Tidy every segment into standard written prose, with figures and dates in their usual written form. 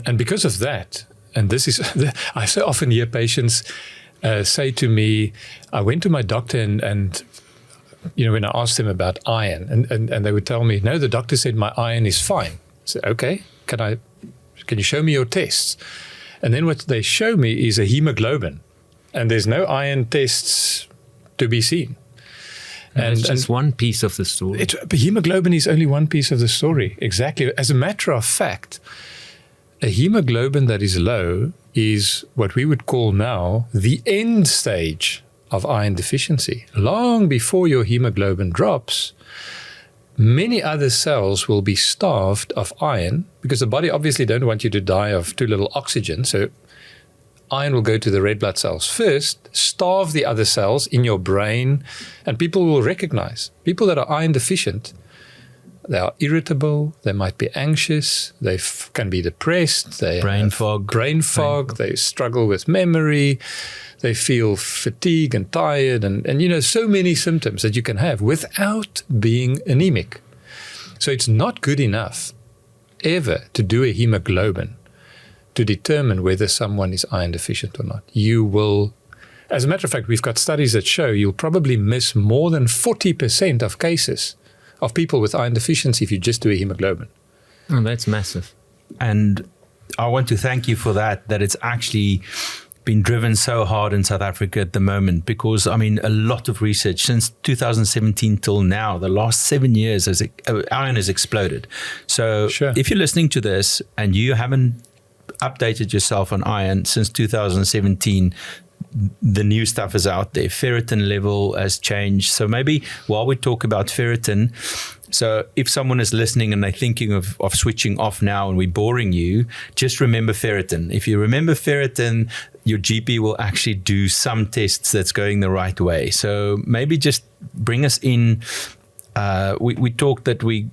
And because of that, and this is, I so often hear patients say to me, I went to my doctor and when I asked them about iron, and they would tell me, no, the doctor said my iron is fine. I said, okay, can you show me your tests? And then what they show me is a hemoglobin, and there's no iron tests to be seen. And it's just one piece of the story. Hemoglobin is only one piece of the story, exactly. As a matter of fact, a hemoglobin that is low is what we would call now the end stage of iron deficiency. Long before your hemoglobin drops, many other cells will be starved of iron, because the body obviously don't want you to die of too little oxygen. So iron will go to the red blood cells first, starve the other cells in your brain, and people will recognize people that are iron deficient. They are irritable, they might be anxious, they can be depressed, they brain have brain fog, they struggle with memory, they feel fatigue and tired, and so many symptoms that you can have without being anemic. So it's not good enough ever to do a hemoglobin to determine whether someone is iron deficient or not. You will, as a matter of fact, we've got studies that show you'll probably miss more than 40% of cases of people with iron deficiency if you just do a hemoglobin. Oh, that's massive. And I want to thank you for that it's actually been driven so hard in South Africa at the moment, because, a lot of research since 2017 till now, the last 7 years, iron has exploded. So Sure. If you're listening to this and you haven't updated yourself on iron since 2017, the new stuff is out there. Ferritin level has changed. So maybe while we talk about ferritin, so if someone is listening and they're thinking of switching off now and we're boring you, just remember ferritin. If you remember ferritin, your GP will actually do some tests that's going the right way. So maybe just bring us in. We talked that we're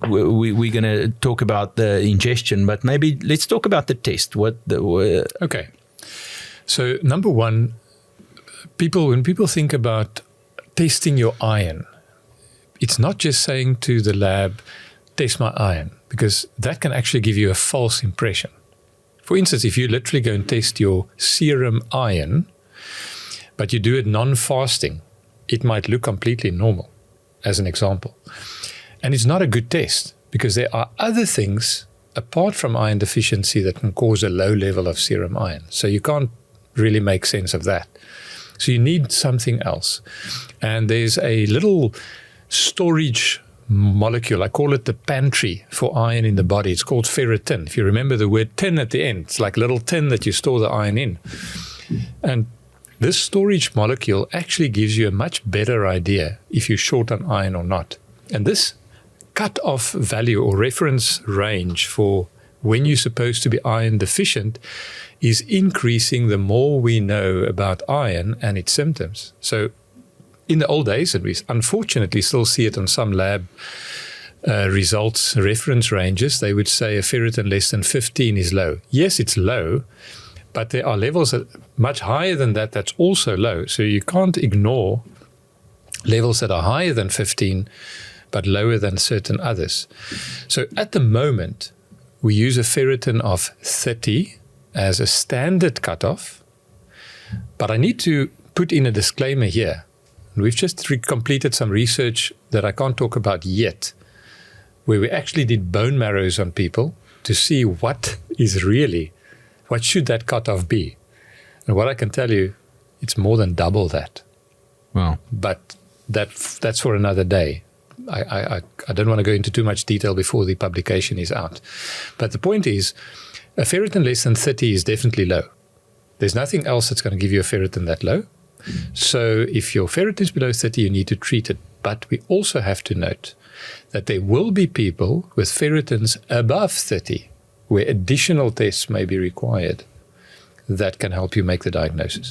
going to talk about the ingestion, but maybe let's talk about the test. Okay. So number one, when people think about testing your iron, it's not just saying to the lab, test my iron, because that can actually give you a false impression. For instance, if you literally go and test your serum iron, but you do it non-fasting, it might look completely normal, as an example. And it's not a good test, because there are other things apart from iron deficiency that can cause a low level of serum iron. So you can't really make sense of that. So you need something else. And there's a little storage molecule, I call it the pantry for iron in the body. It's called ferritin. If you remember the word tin at the end, it's like a little tin that you store the iron in. And this storage molecule actually gives you a much better idea if you're short on iron or not. And this cut-off value or reference range for when you're supposed to be iron deficient is increasing the more we know about iron and its symptoms. So in the old days, and we unfortunately still see it on some lab results, reference ranges, they would say a ferritin less than 15 is low. Yes, it's low, but there are levels that much higher than that that's also low. So you can't ignore levels that are higher than 15, but lower than certain others. So at the moment, we use a ferritin of 30 as a standard cutoff, but I need to put in a disclaimer here. We've just completed some research that I can't talk about yet, where we actually did bone marrows on people to see what should that cutoff be. And what I can tell you, it's more than double that. Wow. But that's for another day. I don't want to go into too much detail before the publication is out. But the point is, a ferritin less than 30 is definitely low. There's nothing else that's going to give you a ferritin that low. So if your ferritin is below 30, you need to treat it. But we also have to note that there will be people with ferritins above 30 where additional tests may be required that can help you make the diagnosis.